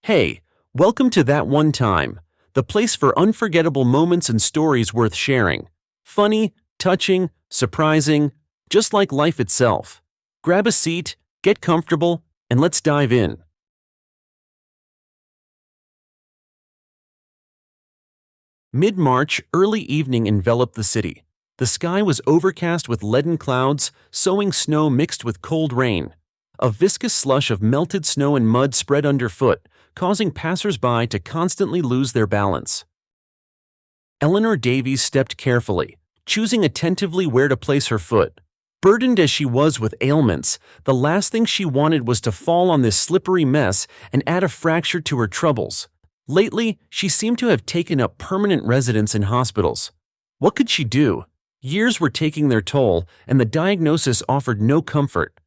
Hey, welcome to That One Time, the place for unforgettable moments and stories worth sharing. Funny, touching, surprising, just like life itself. Grab a seat, get comfortable, and let's dive in. Mid-March, early evening enveloped the city. The sky was overcast with leaden clouds, sowing snow mixed with cold rain. A viscous slush of melted snow and mud spread underfoot, causing passers-by to constantly lose their balance. Eleanor Davies stepped carefully, choosing attentively where to place her foot. Burdened as she was with ailments, the last thing she wanted was to fall on this slippery mess and add a fracture to her troubles. Lately, she seemed to have taken up permanent residence in hospitals. What could she do? Years were taking their toll, and the diagnosis offered no comfort.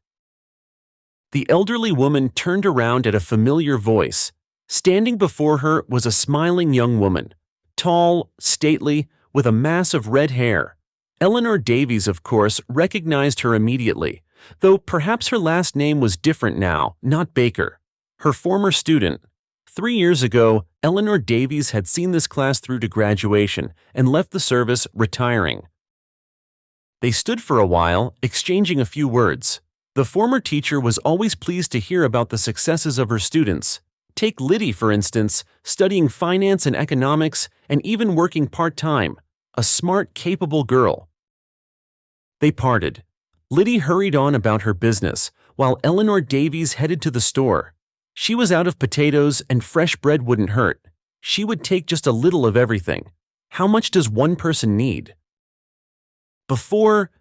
The elderly woman turned around at a familiar voice. Standing before her was a smiling young woman, tall, stately, with a mass of red hair. Eleanor Davies, of course, recognized her immediately, though perhaps her last name was different now, not Baker. Her former student. 3 years ago, Eleanor Davies had seen this class through to graduation and left the service, retiring. They stood for a while, exchanging a few words. The former teacher was always pleased to hear about the successes of her students. Take Liddy, for instance, studying finance and economics and even working part-time. A smart, capable girl. They parted. Liddy hurried on about her business, while Eleanor Davies headed to the store. She was out of potatoes and fresh bread wouldn't hurt. She would take just a little of everything. How much does one person need? Before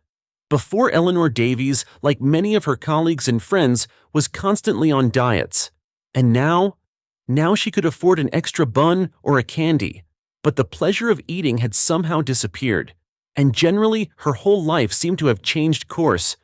Eleanor Davies, like many of her colleagues and friends, was constantly on diets. And now she could afford an extra bun or a candy. But the pleasure of eating had somehow disappeared, and generally her whole life seemed to have changed course.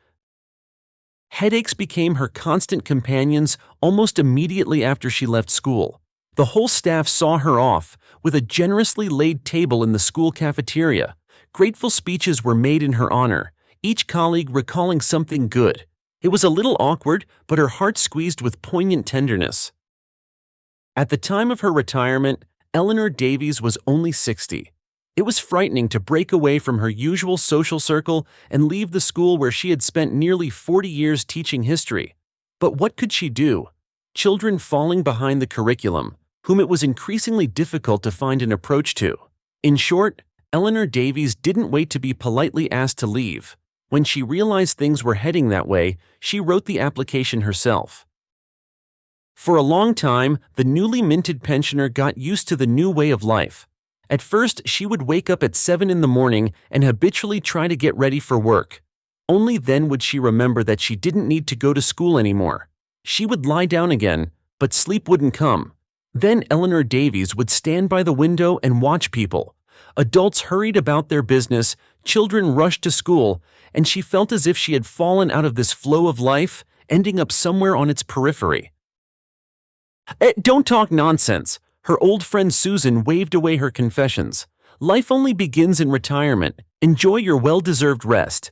Headaches became her constant companions almost immediately after she left school. The whole staff saw her off, with a generously laid table in the school cafeteria. Grateful speeches were made in her honor, each colleague recalling something good. It was a little awkward, but her heart squeezed with poignant tenderness. At the time of her retirement, Eleanor Davies was only 60. It was frightening to break away from her usual social circle and leave the school where she had spent nearly 40 years teaching history. But what could she do? Children falling behind the curriculum, whom it was increasingly difficult to find an approach to. In short, Eleanor Davies didn't wait to be politely asked to leave. When she realized things were heading that way, she wrote the application herself. For a long time, the newly minted pensioner got used to the new way of life. At first, she would wake up at 7 in the morning and habitually try to get ready for work. Only then would she remember that she didn't need to go to school anymore. She would lie down again, but sleep wouldn't come. Then Eleanor Davies would stand by the window and watch people. Adults hurried about their business, children rushed to school, and she felt as if she had fallen out of this flow of life, ending up somewhere on its periphery. Don't talk nonsense. Her old friend Susan waved away her confessions. Life only begins in retirement. Enjoy your well-deserved rest.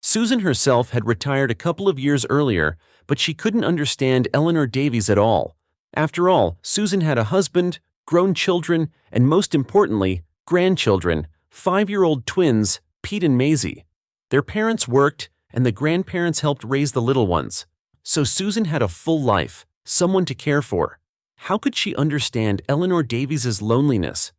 Susan herself had retired a couple of years earlier, but she couldn't understand Eleanor Davies at all. After all, Susan had a husband, grown children, and most importantly, grandchildren, 5-year-old twins, Pete and Maisie. Their parents worked, and the grandparents helped raise the little ones. So Susan had a full life, someone to care for. How could she understand Eleanor Davies's loneliness?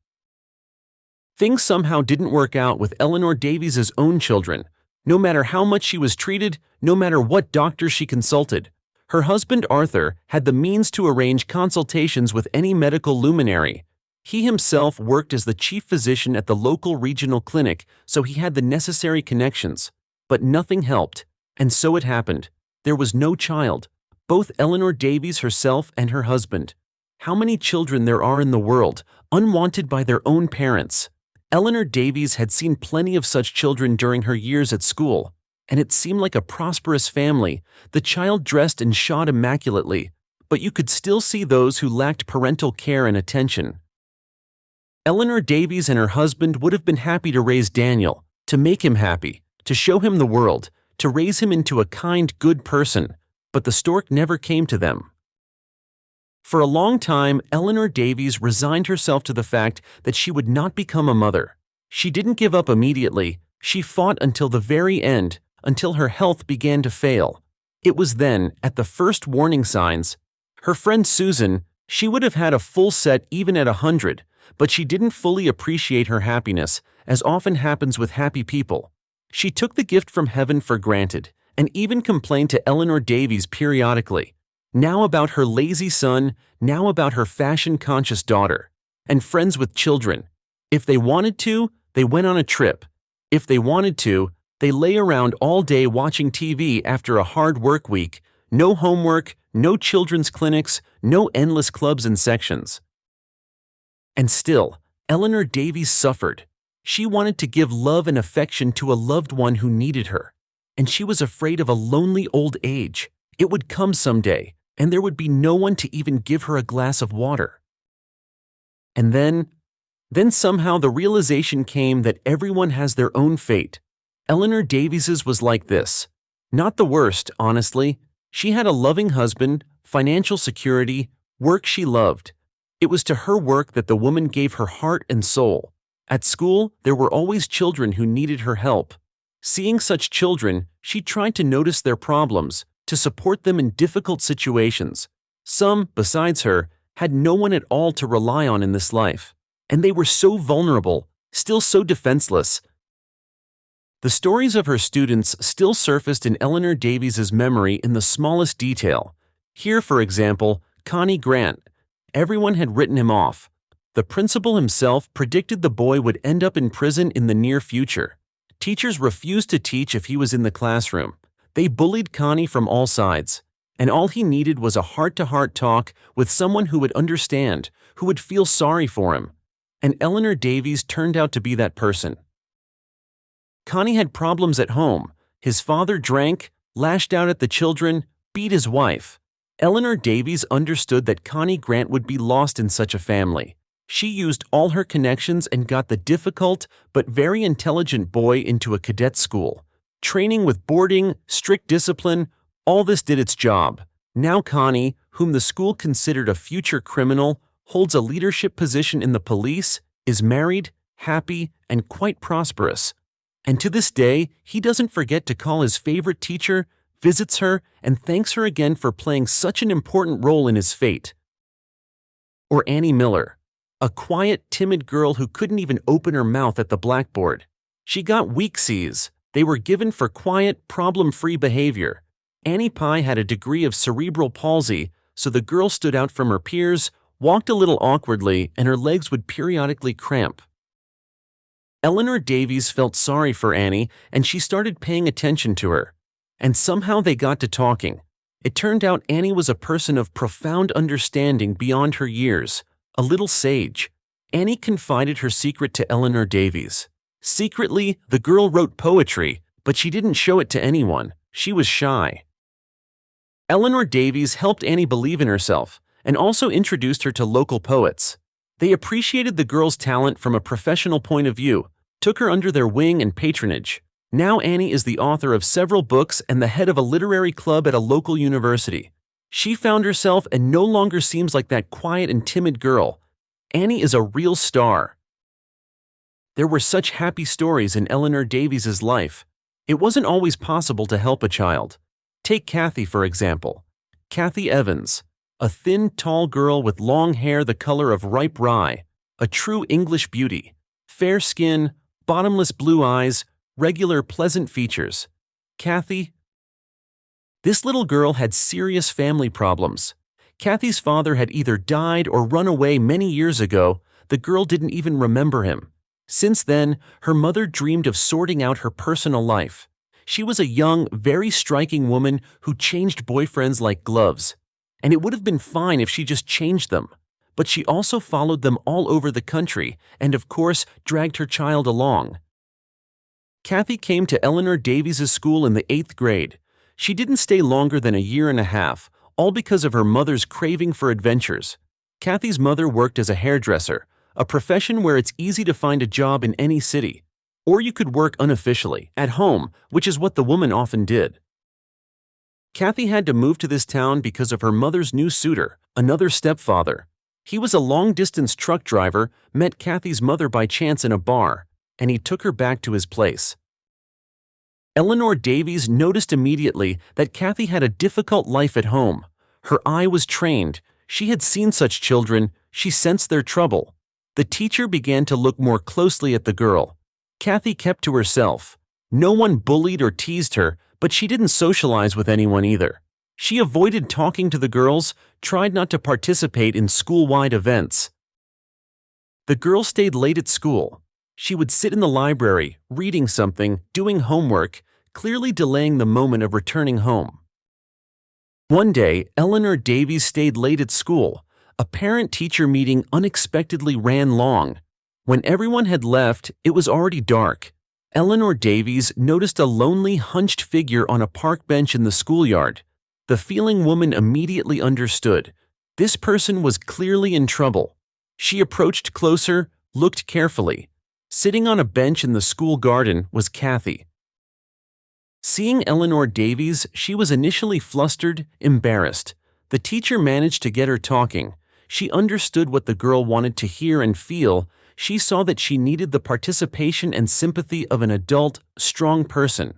Things somehow didn't work out with Eleanor Davies's own children. No matter how much she was treated, no matter what doctor she consulted, her husband Arthur had the means to arrange consultations with any medical luminary. He himself worked as the chief physician at the local regional clinic, so he had the necessary connections. But nothing helped, and so it happened. There was no child. Both Eleanor Davies herself and her husband. How many children there are in the world, unwanted by their own parents. Eleanor Davies had seen plenty of such children during her years at school, and it seemed like a prosperous family, the child dressed and shod immaculately, but you could still see those who lacked parental care and attention. Eleanor Davies and her husband would have been happy to raise Daniel, to make him happy, to show him the world, to raise him into a kind, good person, but the stork never came to them. For a long time, Eleanor Davies resigned herself to the fact that she would not become a mother. She didn't give up immediately. She fought until the very end, until her health began to fail. It was then, at the first warning signs, her friend Susan, she would have had a full set even at 100, but she didn't fully appreciate her happiness, as often happens with happy people. She took the gift from heaven for granted, and even complained to Eleanor Davies periodically, now about her lazy son, now about her fashion-conscious daughter, and friends with children. If they wanted to, they went on a trip. If they wanted to, they lay around all day watching TV after a hard work week, no homework, no children's clinics, no endless clubs and sections. And still, Eleanor Davies suffered. She wanted to give love and affection to a loved one who needed her, and she was afraid of a lonely old age. It would come someday, and there would be no one to even give her a glass of water. And then somehow the realization came that everyone has their own fate. Eleanor Davies's was like this. Not the worst, honestly. She had a loving husband, financial security, work she loved. It was to her work that the woman gave her heart and soul. At school, there were always children who needed her help. Seeing such children, she tried to notice their problems, to support them in difficult situations. Some, besides her, had no one at all to rely on in this life. And they were so vulnerable, still so defenseless. The stories of her students still surfaced in Eleanor Davies's memory in the smallest detail. Here, for example, Connie Grant. Everyone had written him off. The principal himself predicted the boy would end up in prison in the near future. Teachers refused to teach if he was in the classroom. They bullied Connie from all sides. And all he needed was a heart-to-heart talk with someone who would understand, who would feel sorry for him. And Eleanor Davies turned out to be that person. Connie had problems at home. His father drank, lashed out at the children, beat his wife. Eleanor Davies understood that Connie Grant would be lost in such a family. She used all her connections and got the difficult but very intelligent boy into a cadet school. Training with boarding, strict discipline, all this did its job. Now Connie, whom the school considered a future criminal, holds a leadership position in the police, is married, happy, and quite prosperous. And to this day, he doesn't forget to call his favorite teacher, visits her, and thanks her again for playing such an important role in his fate. Or Annie Miller, a quiet, timid girl who couldn't even open her mouth at the blackboard. She got weak C's. They were given for quiet, problem-free behavior. Annie Pye had a degree of cerebral palsy, so the girl stood out from her peers, walked a little awkwardly, and her legs would periodically cramp. Eleanor Davies felt sorry for Annie, and she started paying attention to her. And somehow they got to talking. It turned out Annie was a person of profound understanding beyond her years, a little sage. Annie confided her secret to Eleanor Davies. Secretly, the girl wrote poetry, but she didn't show it to anyone. She was shy. Eleanor Davies helped Annie believe in herself, and also introduced her to local poets. They appreciated the girl's talent from a professional point of view, took her under their wing and patronage. Now Annie is the author of several books and the head of a literary club at a local university. She found herself and no longer seems like that quiet and timid girl. Annie is a real star. There were such happy stories in Eleanor Davies's life. It wasn't always possible to help a child. Take Kathy, for example. Kathy Evans, a thin, tall girl with long hair the color of ripe rye, a true English beauty, fair skin, bottomless blue eyes, regular pleasant features. Kathy. This little girl had serious family problems. Kathy's father had either died or run away many years ago. The girl didn't even remember him. Since then, her mother dreamed of sorting out her personal life. She was a young, very striking woman who changed boyfriends like gloves. And it would have been fine if she just changed them. But she also followed them all over the country and, of course, dragged her child along. Kathy came to Eleanor Davies's school in the 8th grade. She didn't stay longer than a year and a half, all because of her mother's craving for adventures. Kathy's mother worked as a hairdresser, a profession where it's easy to find a job in any city. Or you could work unofficially, at home, which is what the woman often did. Kathy had to move to this town because of her mother's new suitor, another stepfather. He was a long-distance truck driver, met Kathy's mother by chance in a bar, and he took her back to his place. Eleanor Davies noticed immediately that Kathy had a difficult life at home. Her eye was trained. She had seen such children. She sensed their trouble. The teacher began to look more closely at the girl. Kathy kept to herself. No one bullied or teased her, but she didn't socialize with anyone either. She avoided talking to the girls, tried not to participate in school-wide events. The girl stayed late at school. She would sit in the library, reading something, doing homework, clearly delaying the moment of returning home. One day, Eleanor Davies stayed late at school. A parent-teacher meeting unexpectedly ran long. When everyone had left, it was already dark. Eleanor Davies noticed a lonely, hunched figure on a park bench in the schoolyard. The feeling woman immediately understood. This person was clearly in trouble. She approached closer, looked carefully. Sitting on a bench in the school garden was Kathy. Seeing Eleanor Davies, she was initially flustered, embarrassed. The teacher managed to get her talking. She understood what the girl wanted to hear and feel. She saw that she needed the participation and sympathy of an adult, strong person.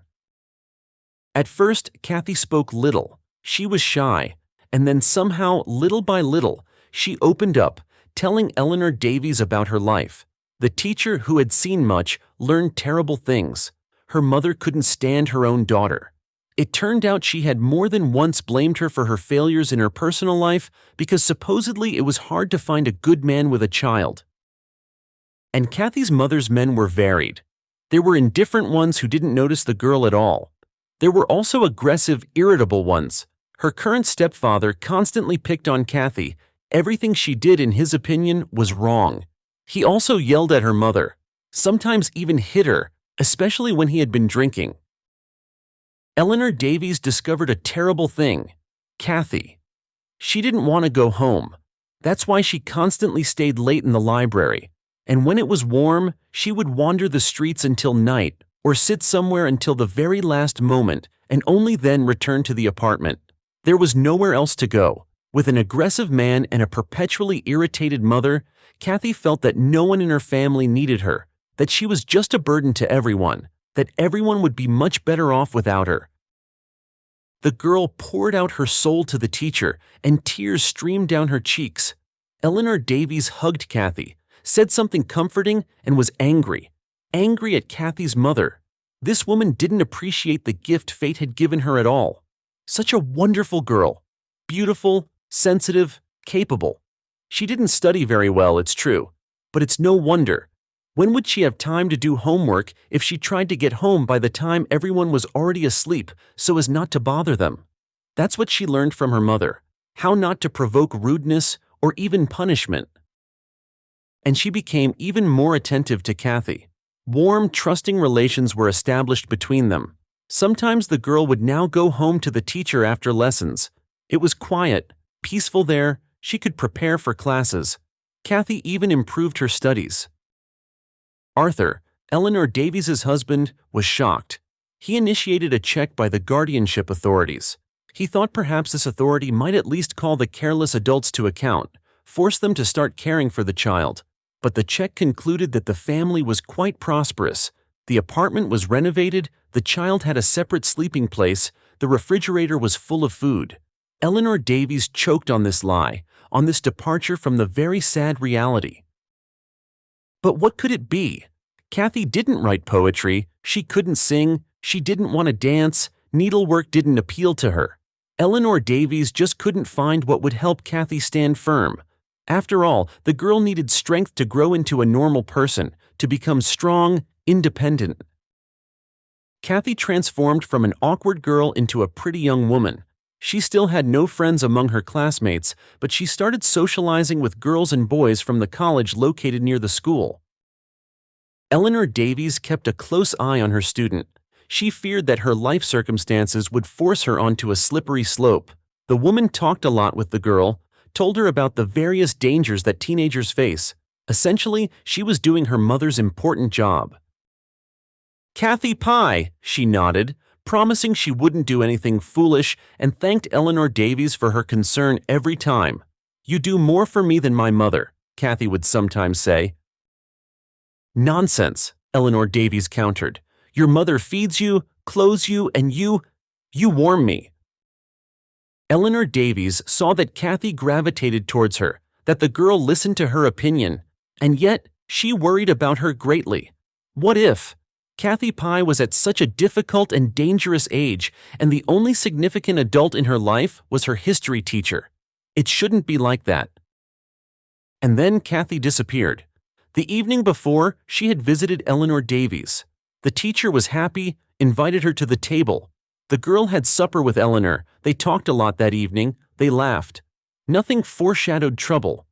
At first, Kathy spoke little. She was shy, and then somehow, little by little, she opened up, telling Eleanor Davies about her life. The teacher, who had seen much, learned terrible things. Her mother couldn't stand her own daughter. It turned out she had more than once blamed her for her failures in her personal life because supposedly it was hard to find a good man with a child. And Kathy's mother's men were varied. There were indifferent ones who didn't notice the girl at all. There were also aggressive, irritable ones. Her current stepfather constantly picked on Kathy. Everything she did, in his opinion, was wrong. He also yelled at her mother, sometimes even hit her, especially when he had been drinking. Eleanor Davies discovered a terrible thing. Kathy. She didn't want to go home. That's why she constantly stayed late in the library. And when it was warm, she would wander the streets until night or sit somewhere until the very last moment and only then return to the apartment. There was nowhere else to go. With an aggressive man and a perpetually irritated mother, Kathy felt that no one in her family needed her, that she was just a burden to everyone, that everyone would be much better off without her. The girl poured out her soul to the teacher, and tears streamed down her cheeks. Eleanor Davies hugged Kathy, said something comforting, and was angry. Angry at Kathy's mother. This woman didn't appreciate the gift fate had given her at all. Such a wonderful girl. Beautiful, sensitive, capable. She didn't study very well, it's true, but it's no wonder. When would she have time to do homework if she tried to get home by the time everyone was already asleep so as not to bother them? That's what she learned from her mother, how not to provoke rudeness or even punishment. And she became even more attentive to Kathy. Warm, trusting relations were established between them. Sometimes the girl would now go home to the teacher after lessons. It was quiet, peaceful there. She could prepare for classes. Kathy even improved her studies. Arthur, Eleanor Davies' husband, was shocked. He initiated a check by the guardianship authorities. He thought perhaps this authority might at least call the careless adults to account, force them to start caring for the child. But the check concluded that the family was quite prosperous. The apartment was renovated, the child had a separate sleeping place, the refrigerator was full of food. Eleanor Davies choked on this lie, on this departure from the very sad reality. But what could it be? Kathy didn't write poetry, she couldn't sing, she didn't want to dance, needlework didn't appeal to her. Eleanor Davies just couldn't find what would help Kathy stand firm. After all, the girl needed strength to grow into a normal person, to become strong, independent. Kathy transformed from an awkward girl into a pretty young woman. She still had no friends among her classmates, but she started socializing with girls and boys from the college located near the school. Eleanor Davies kept a close eye on her student. She feared that her life circumstances would force her onto a slippery slope. The woman talked a lot with the girl, told her about the various dangers that teenagers face. Essentially, she was doing her mother's important job. "Kathy Pye," she nodded, promising she wouldn't do anything foolish, and thanked Eleanor Davies for her concern every time. "You do more for me than my mother," Kathy would sometimes say. "Nonsense," Eleanor Davies countered. "Your mother feeds you, clothes you, and you warm me." Eleanor Davies saw that Kathy gravitated towards her, that the girl listened to her opinion, and yet she worried about her greatly. What if Kathy Pye was at such a difficult and dangerous age, and the only significant adult in her life was her history teacher? It shouldn't be like that. And then Kathy disappeared. The evening before, she had visited Eleanor Davies. The teacher was happy, invited her to the table. The girl had supper with Eleanor. They talked a lot that evening. They laughed. Nothing foreshadowed trouble.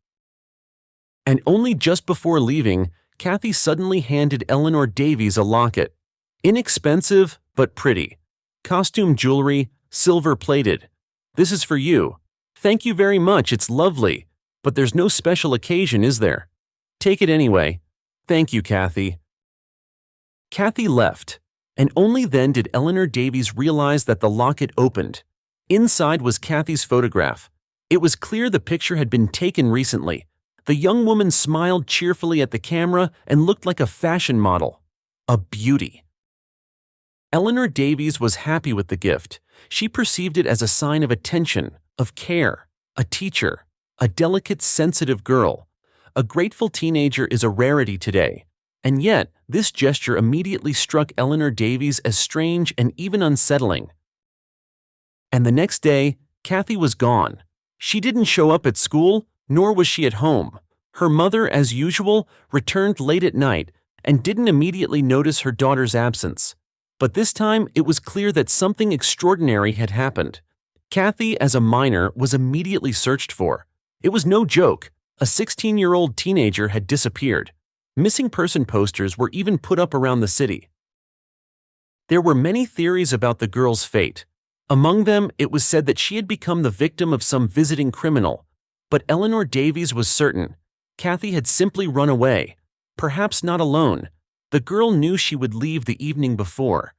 And only just before leaving, Kathy suddenly handed Eleanor Davies a locket. Inexpensive, but pretty. Costume jewelry, silver-plated. "This is for you." "Thank you very much, it's lovely. But there's no special occasion, is there?" "Take it anyway." "Thank you, Kathy." Kathy left, and only then did Eleanor Davies realize that the locket opened. Inside was Kathy's photograph. It was clear the picture had been taken recently. The young woman smiled cheerfully at the camera and looked like a fashion model. A beauty. Eleanor Davies was happy with the gift. She perceived it as a sign of attention, of care, a teacher, a delicate, sensitive girl. A grateful teenager is a rarity today. And yet, this gesture immediately struck Eleanor Davies as strange and even unsettling. And the next day, Kathy was gone. She didn't show up at school, nor was she at home. Her mother, as usual, returned late at night and didn't immediately notice her daughter's absence. But this time, it was clear that something extraordinary had happened. Kathy, as a minor, was immediately searched for. It was no joke. A 16-year-old teenager had disappeared. Missing person posters were even put up around the city. There were many theories about the girl's fate. Among them, it was said that she had become the victim of some visiting criminal. But Eleanor Davies was certain. Kathy had simply run away. Perhaps not alone. The girl knew she would leave the evening before.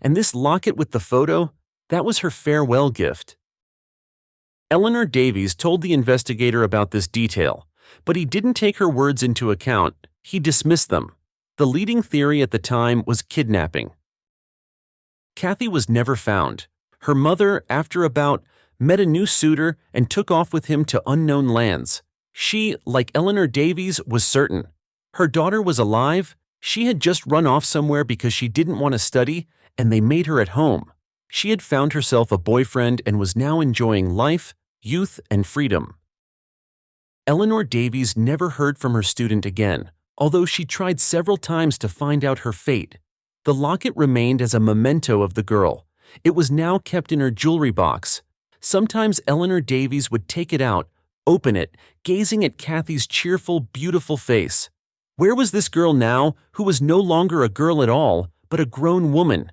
And this locket with the photo, that was her farewell gift. Eleanor Davies told the investigator about this detail, but he didn't take her words into account. He dismissed them. The leading theory at the time was kidnapping. Kathy was never found. Her mother, after a bout, met a new suitor and took off with him to unknown lands. She, like Eleanor Davies, was certain. Her daughter was alive. She had just run off somewhere because she didn't want to study, and they made her at home. She had found herself a boyfriend and was now enjoying life, youth, and freedom. Eleanor Davies never heard from her student again, although she tried several times to find out her fate. The locket remained as a memento of the girl. It was now kept in her jewelry box. Sometimes Eleanor Davies would take it out, open it, gazing at Kathy's cheerful, beautiful face. Where was this girl now, who was no longer a girl at all, but a grown woman?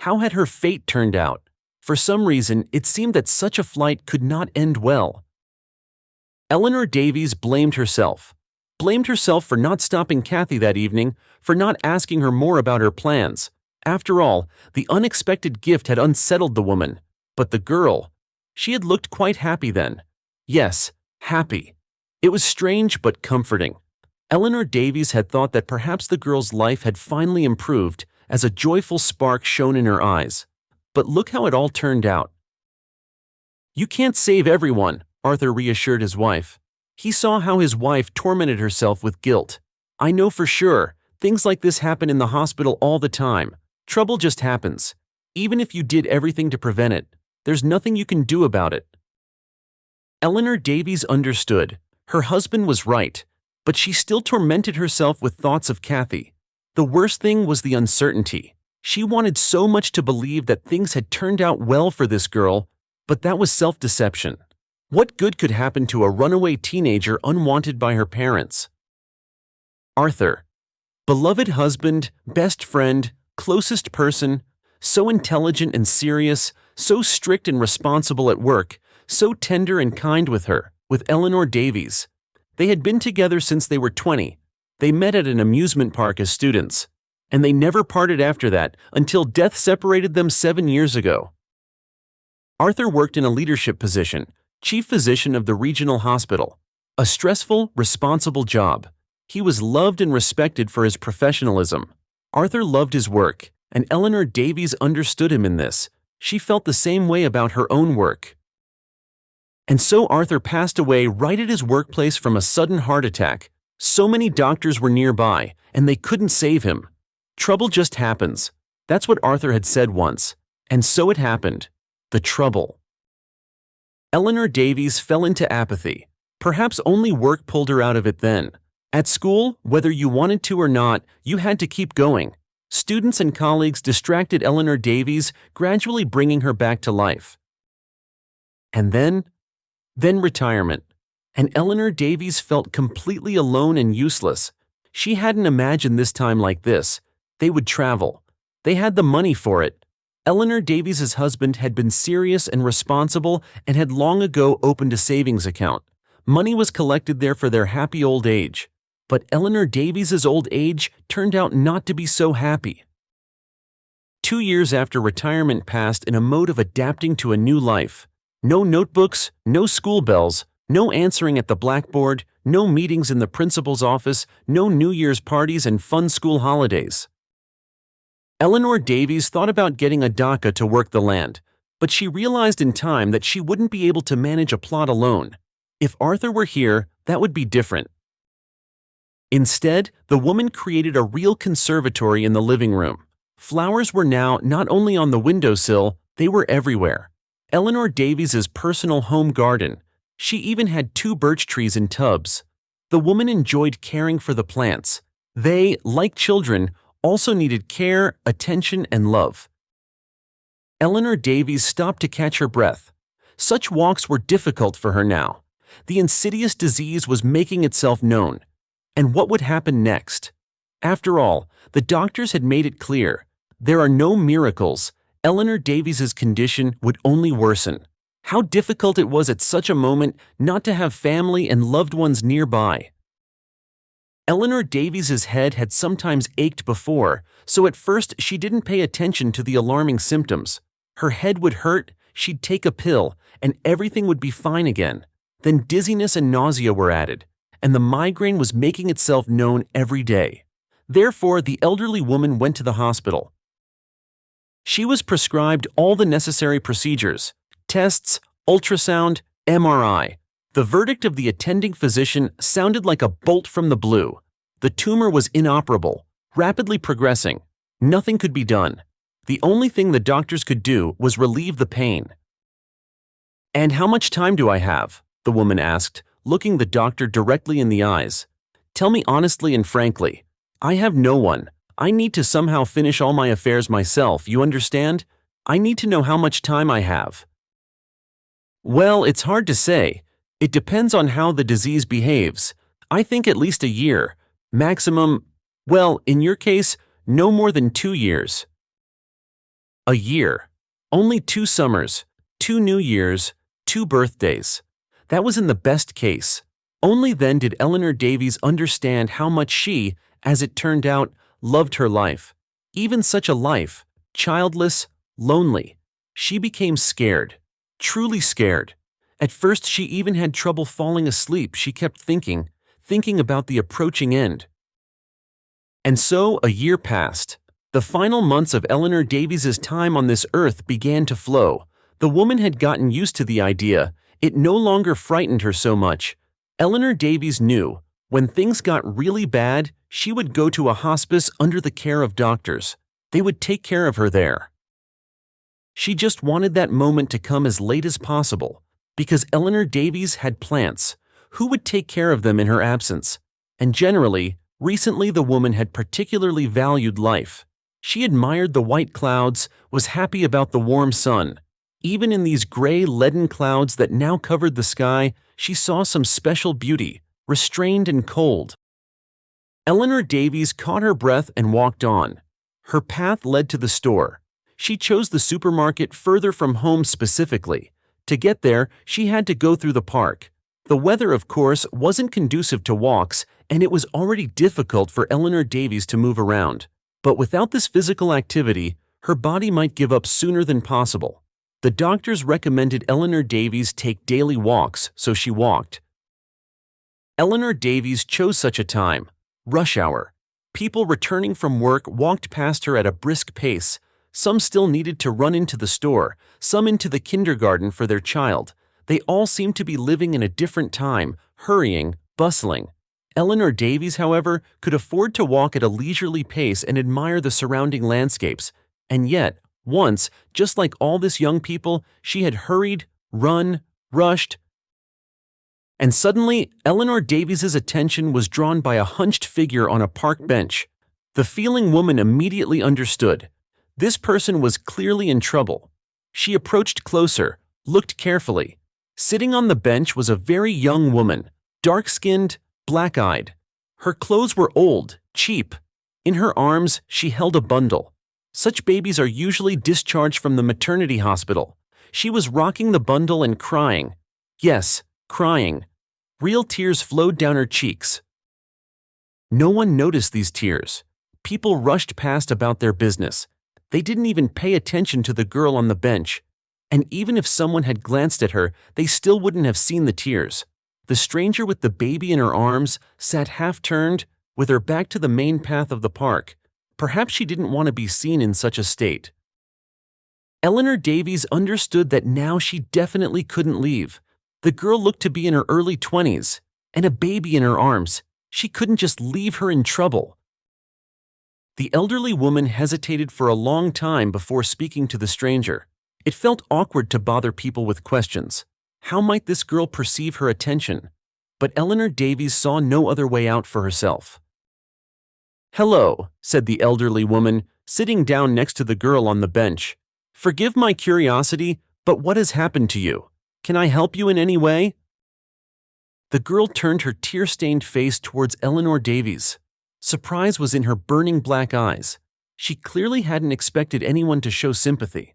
How had her fate turned out? For some reason, it seemed that such a flight could not end well. Eleanor Davies blamed herself. Blamed herself for not stopping Kathy that evening, for not asking her more about her plans. After all, the unexpected gift had unsettled the woman. But the girl, she had looked quite happy then. Yes, happy. It was strange but comforting. Eleanor Davies had thought that perhaps the girl's life had finally improved, as a joyful spark shone in her eyes. But look how it all turned out. "You can't save everyone," Arthur reassured his wife. He saw how his wife tormented herself with guilt. "I know for sure, things like this happen in the hospital all the time. Trouble just happens. Even if you did everything to prevent it, there's nothing you can do about it." Eleanor Davies understood. Her husband was right, but she still tormented herself with thoughts of Kathy. The worst thing was the uncertainty. She wanted so much to believe that things had turned out well for this girl, but that was self-deception. What good could happen to a runaway teenager unwanted by her parents? Arthur, beloved husband, best friend, closest person, so intelligent and serious, so strict and responsible at work, so tender and kind with her, with Eleanor Davies. They had been together since they were 20. They met at an amusement park as students. and they never parted after that until death separated them 7 years ago. Arthur worked in a leadership position, chief physician of the regional hospital. A stressful, responsible job. He was loved and respected for his professionalism. Arthur loved his work, and Eleanor Davies understood him in this. She felt the same way about her own work. And so Arthur passed away right at his workplace from a sudden heart attack. So many doctors were nearby, and they couldn't save him. Trouble just happens. That's what Arthur had said once. And so it happened. The trouble. Eleanor Davies fell into apathy. Perhaps only work pulled her out of it then. At school, whether you wanted to or not, you had to keep going. Students and colleagues distracted Eleanor Davies, gradually bringing her back to life. And then retirement. And Eleanor Davies felt completely alone and useless. She hadn't imagined this time like this. They would travel. They had the money for it. Eleanor Davies' husband had been serious and responsible and had long ago opened a savings account. Money was collected there for their happy old age. But Eleanor Davies' old age turned out not to be so happy. 2 years after retirement passed in a mode of adapting to a new life. No notebooks, no school bells, no answering at the blackboard, no meetings in the principal's office, no New Year's parties and fun school holidays. Eleanor Davies thought about getting a DACA to work the land, but she realized in time that she wouldn't be able to manage a plot alone. If Arthur were here, that would be different. Instead, the woman created a real conservatory in the living room. Flowers were now not only on the windowsill, they were everywhere. Eleanor Davies' personal home garden. She even had 2 birch trees in tubs. The woman enjoyed caring for the plants. They, like children, also needed care, attention, and love. Eleanor Davies stopped to catch her breath. Such walks were difficult for her now. The insidious disease was making itself known. And what would happen next? After all, the doctors had made it clear. There are no miracles. Eleanor Davies' condition would only worsen. How difficult it was at such a moment not to have family and loved ones nearby. Eleanor Davies' head had sometimes ached before, so at first she didn't pay attention to the alarming symptoms. Her head would hurt, she'd take a pill, and everything would be fine again. Then dizziness and nausea were added, and the migraine was making itself known every day. Therefore, the elderly woman went to the hospital. She was prescribed all the necessary procedures, tests, ultrasound, MRI. The verdict of the attending physician sounded like a bolt from the blue. The tumor was inoperable, rapidly progressing. Nothing could be done. The only thing the doctors could do was relieve the pain. "And how much time do I have?" the woman asked, looking the doctor directly in the eyes. "Tell me honestly and frankly. I have no one. I need to somehow finish all my affairs myself, you understand? I need to know how much time I have." "Well, it's hard to say. It depends on how the disease behaves. I think at least a year. Maximum, well, in your case, no more than 2 years." A year. Only 2 summers, 2 New Years, 2 birthdays. That was in the best case. Only then did Eleanor Davies understand how much she, as it turned out, loved her life. Even such a life, childless, lonely. She became scared. Truly scared. At first she even had trouble falling asleep. She kept thinking about the approaching end. And so a year passed. The final months of Eleanor Davies' time on this earth began to flow. The woman had gotten used to the idea. It no longer frightened her so much. Eleanor Davies knew, when things got really bad, she would go to a hospice under the care of doctors. They would take care of her there. She just wanted that moment to come as late as possible, because Eleanor Davies had plants. Who would take care of them in her absence? And generally, recently the woman had particularly valued life. She admired the white clouds, was happy about the warm sun. Even in these gray, leaden clouds that now covered the sky, she saw some special beauty, restrained and cold. Eleanor Davies caught her breath and walked on. Her path led to the store. She chose the supermarket further from home specifically. To get there, she had to go through the park. The weather, of course, wasn't conducive to walks, and it was already difficult for Eleanor Davies to move around. But without this physical activity, her body might give up sooner than possible. The doctors recommended Eleanor Davies take daily walks, so she walked. Eleanor Davies chose such a time, rush hour. People returning from work walked past her at a brisk pace. Some still needed to run into the store, some into the kindergarten for their child. They all seemed to be living in a different time, hurrying, bustling. Eleanor Davies, however, could afford to walk at a leisurely pace and admire the surrounding landscapes. And yet, once, just like all this young people, she had hurried, run, rushed. And suddenly, Eleanor Davies's attention was drawn by a hunched figure on a park bench. The feeling woman immediately understood. This person was clearly in trouble. She approached closer, looked carefully. Sitting on the bench was a very young woman, dark-skinned, black-eyed. Her clothes were old, cheap. In her arms, she held a bundle. Such babies are usually discharged from the maternity hospital. She was rocking the bundle and crying. Yes, crying. Real tears flowed down her cheeks. No one noticed these tears. People rushed past about their business. They didn't even pay attention to the girl on the bench. And even if someone had glanced at her, they still wouldn't have seen the tears. The stranger with the baby in her arms sat half-turned, with her back to the main path of the park. Perhaps she didn't want to be seen in such a state. Eleanor Davies understood that now she definitely couldn't leave. The girl looked to be in her early 20s, and a baby in her arms. She couldn't just leave her in trouble. The elderly woman hesitated for a long time before speaking to the stranger. It felt awkward to bother people with questions. How might this girl perceive her attention? But Eleanor Davies saw no other way out for herself. "Hello," said the elderly woman, sitting down next to the girl on the bench. "Forgive my curiosity, but what has happened to you? Can I help you in any way?" The girl turned her tear-stained face towards Eleanor Davies. Surprise was in her burning black eyes. She clearly hadn't expected anyone to show sympathy.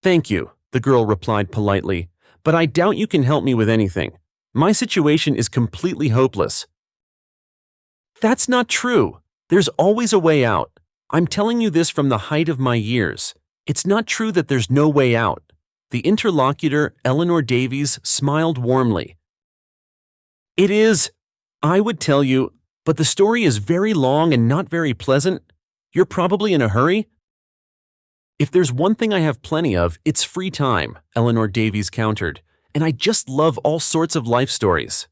"Thank you," the girl replied politely, "but I doubt you can help me with anything. My situation is completely hopeless." "That's not true. There's always a way out. I'm telling you this from the height of my years. It's not true that there's no way out." The interlocutor, Eleanor Davies, smiled warmly. "It is, I would tell you, but the story is very long and not very pleasant. You're probably in a hurry?" "If there's one thing I have plenty of, it's free time," Eleanor Davies countered, "and I just love all sorts of life stories."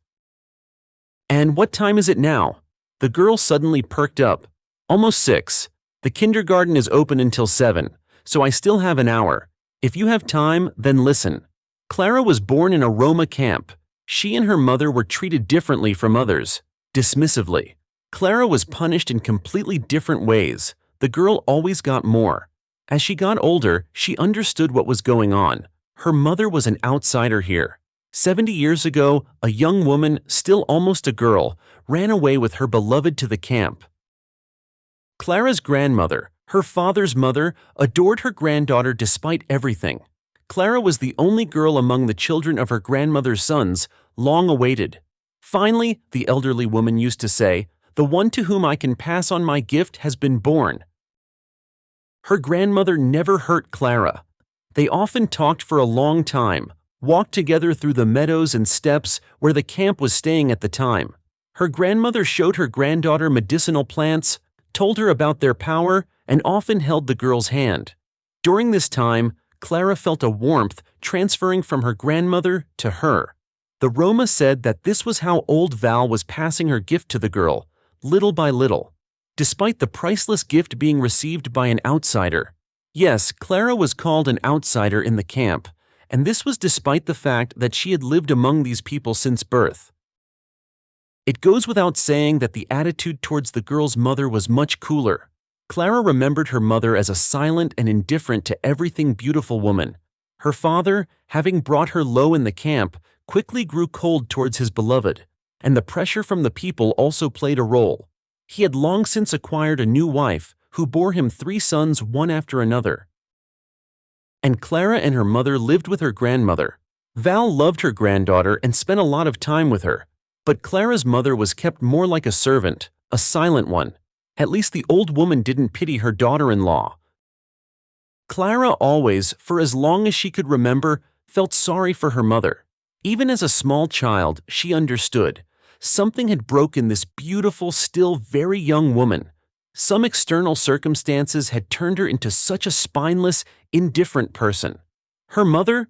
"And what time is it now?" The girl suddenly perked up. "Almost 6. The kindergarten is open until 7, so I still have an hour. If you have time, then listen. Clara was born in a Roma camp. She and her mother were treated differently from others, dismissively. Clara was punished in completely different ways. The girl always got more. As she got older, she understood what was going on. Her mother was an outsider here. 70 years ago, a young woman, still almost a girl, ran away with her beloved to the camp. Clara's grandmother, her father's mother, adored her granddaughter despite everything. Clara was the only girl among the children of her grandmother's sons, long awaited. Finally, the elderly woman used to say, "The one to whom I can pass on my gift has been born." Her grandmother never hurt Clara. They often talked for a long time, walked together through the meadows and steppes where the camp was staying at the time. Her grandmother showed her granddaughter medicinal plants, told her about their power, and often held the girl's hand. During this time, Clara felt a warmth transferring from her grandmother to her. The Roma said that this was how old Val was passing her gift to the girl, little by little. Despite the priceless gift being received by an outsider. Yes, Clara was called an outsider in the camp, and this was despite the fact that she had lived among these people since birth. It goes without saying that the attitude towards the girl's mother was much cooler. Clara remembered her mother as a silent and indifferent to everything beautiful woman. Her father, having brought her low in the camp, quickly grew cold towards his beloved, and the pressure from the people also played a role. He had long since acquired a new wife, who bore him 3 sons one after another. And Clara and her mother lived with her grandmother. Val loved her granddaughter and spent a lot of time with her, but Clara's mother was kept more like a servant, a silent one. At least the old woman didn't pity her daughter-in-law. Clara always, for as long as she could remember, felt sorry for her mother. Even as a small child, she understood. Something had broken this beautiful, still very young woman. Some external circumstances had turned her into such a spineless, indifferent person. Her mother?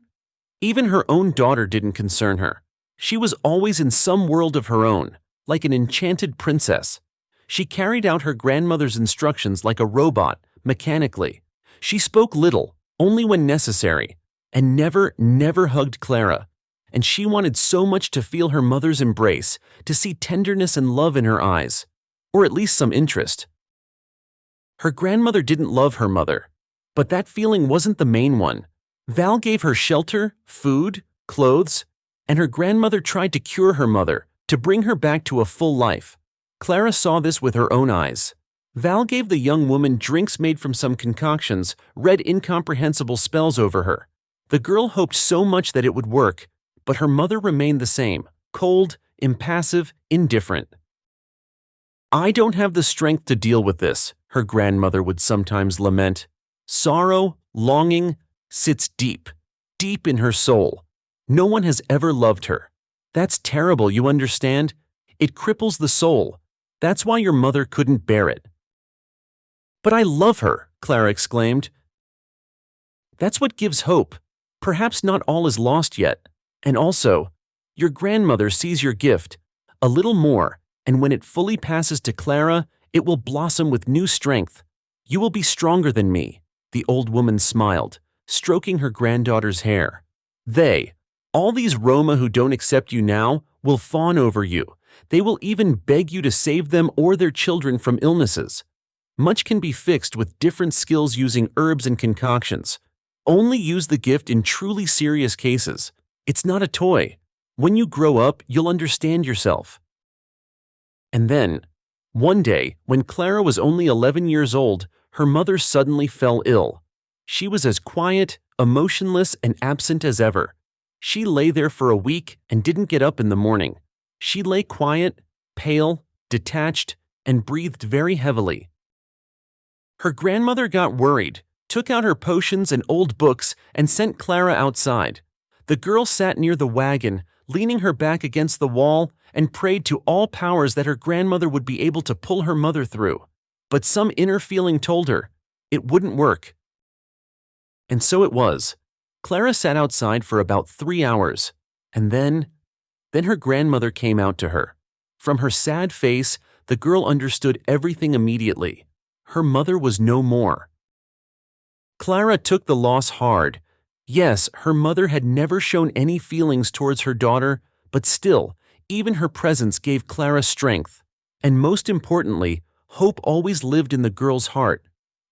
Even her own daughter didn't concern her. She was always in some world of her own, like an enchanted princess. She carried out her grandmother's instructions like a robot, mechanically. She spoke little, only when necessary, and never hugged Clara. And she wanted so much to feel her mother's embrace, to see tenderness and love in her eyes, or at least some interest. Her grandmother didn't love her mother, but that feeling wasn't the main one. Val gave her shelter, food, clothes, and her grandmother tried to cure her mother, to bring her back to a full life. Clara saw this with her own eyes. Val gave the young woman drinks made from some concoctions, read incomprehensible spells over her. The girl hoped so much that it would work, but her mother remained the same, cold, impassive, indifferent. "I don't have the strength to deal with this," her grandmother would sometimes lament. Sorrow, longing, sits deep in her soul. No one has ever loved her. That's terrible, you understand? It cripples the soul. That's why your mother couldn't bear it. "But I love her," Clara exclaimed. "That's what gives hope. Perhaps not all is lost yet. And also, your grandmother sees your gift, a little more, and when it fully passes to Clara, it will blossom with new strength. You will be stronger than me," the old woman smiled, stroking her granddaughter's hair. All these Roma who don't accept you now, will fawn over you. They will even beg you to save them or their children from illnesses. Much can be fixed with different skills using herbs and concoctions. Only use the gift in truly serious cases. It's not a toy. When you grow up, you'll understand yourself. And then, one day, when Clara was only 11 years old, her mother suddenly fell ill. She was as quiet, emotionless, and absent as ever. She lay there for a week and didn't get up in the morning. She lay quiet, pale, detached, and breathed very heavily. Her grandmother got worried, took out her potions and old books, and sent Clara outside. The girl sat near the wagon, leaning her back against the wall, and prayed to all powers that her grandmother would be able to pull her mother through. But some inner feeling told her it wouldn't work. And so it was. Clara sat outside for about 3 hours, and then her grandmother came out to her. From her sad face, the girl understood everything immediately. Her mother was no more. Clara took the loss hard. Yes, her mother had never shown any feelings towards her daughter, but still, even her presence gave Clara strength. And most importantly, hope always lived in the girl's heart.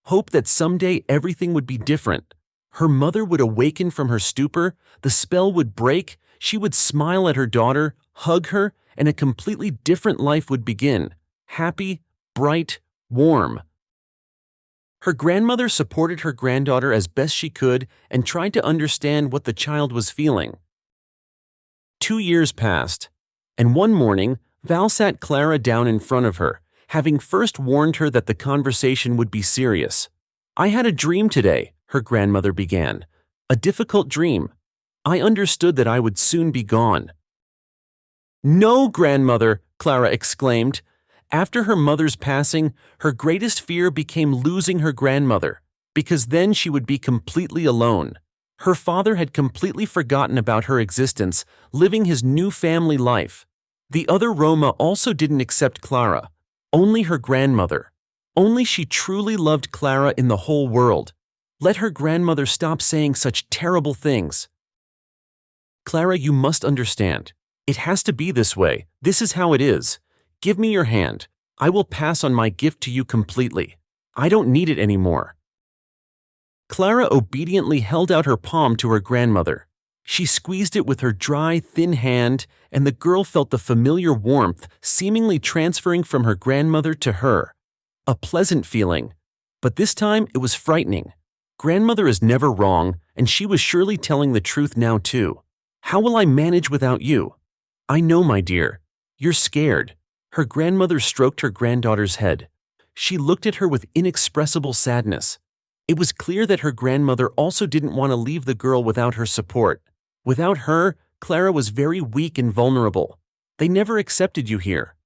Hope that someday everything would be different. Her mother would awaken from her stupor, the spell would break, she would smile at her daughter, hug her, and a completely different life would begin. Happy, bright, warm. Her grandmother supported her granddaughter as best she could and tried to understand what the child was feeling. 2 years passed, and one morning, Val sat Clara down in front of her, having first warned her that the conversation would be serious. "I had a dream today," her grandmother began. "A difficult dream. I understood that I would soon be gone." "No, grandmother," Clara exclaimed. After her mother's passing, her greatest fear became losing her grandmother, because then she would be completely alone. Her father had completely forgotten about her existence, living his new family life. The other Roma also didn't accept Clara. Only her grandmother. Only she truly loved Clara in the whole world. Let her grandmother stop saying such terrible things. "Clara, you must understand. It has to be this way. This is how it is. Give me your hand. I will pass on my gift to you completely. I don't need it anymore." Clara obediently held out her palm to her grandmother. She squeezed it with her dry, thin hand, and the girl felt the familiar warmth seemingly transferring from her grandmother to her. A pleasant feeling. But this time it was frightening. Grandmother is never wrong, and she was surely telling the truth now too. "How will I manage without you?" "I know, my dear. You're scared." Her grandmother stroked her granddaughter's head. She looked at her with inexpressible sadness. It was clear that her grandmother also didn't want to leave the girl without her support. Without her, Clara was very weak and vulnerable. They never accepted you here.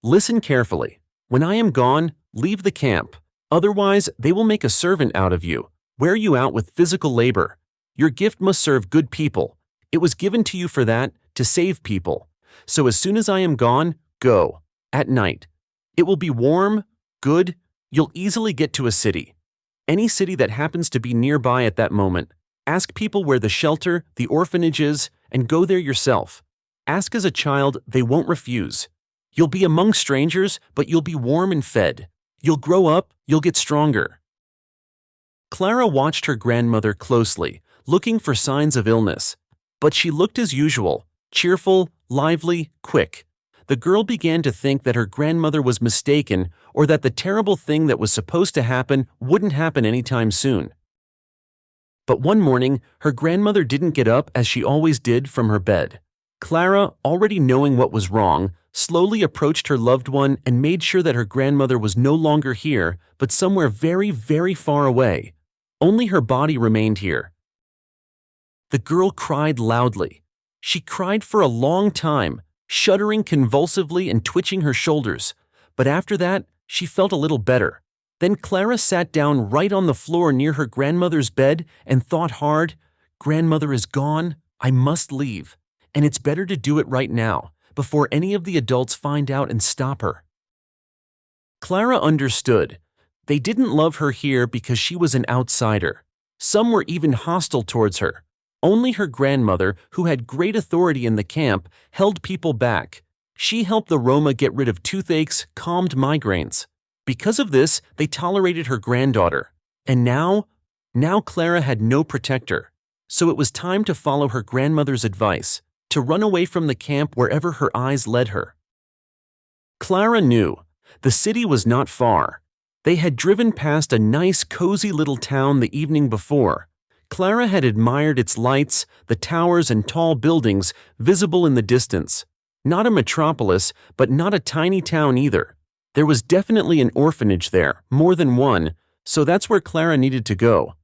Listen carefully. When I am gone, leave the camp. Otherwise, they will make a servant out of you, wear you out with physical labor. Your gift must serve good people. It was given to you for that, to save people. So as soon as I am gone, go. At night. It will be warm, good, you'll easily get to a city. Any city that happens to be nearby at that moment. Ask people where the shelter, the orphanage is, and go there yourself. Ask as a child, they won't refuse. You'll be among strangers, but you'll be warm and fed. You'll grow up, you'll get stronger. Clara watched her grandmother closely, looking for signs of illness. But she looked as usual, cheerful, lively, quick. The girl began to think that her grandmother was mistaken or that the terrible thing that was supposed to happen wouldn't happen anytime soon. But one morning, her grandmother didn't get up as she always did from her bed. Clara, already knowing what was wrong, slowly approached her loved one and made sure that her grandmother was no longer here, but somewhere very, very far away. Only her body remained here. The girl cried loudly. She cried for a long time, shuddering convulsively and twitching her shoulders. But after that, she felt a little better. Then Clara sat down right on the floor near her grandmother's bed and thought hard, "Grandmother is gone, I must leave. And it's better to do it right now, before any of the adults find out and stop her." Clara understood. They didn't love her here because she was an outsider. Some were even hostile towards her. Only her grandmother, who had great authority in the camp, held people back. She helped the Roma get rid of toothaches, calmed migraines. Because of this, they tolerated her granddaughter. And now Clara had no protector. So it was time to follow her grandmother's advice, to run away from the camp wherever her eyes led her. Clara knew. The city was not far. They had driven past a nice, cozy little town the evening before. Clara had admired its lights, the towers and tall buildings visible in the distance. Not a metropolis, but not a tiny town either. There was definitely an orphanage there, more than one, so that's where Clara needed to go.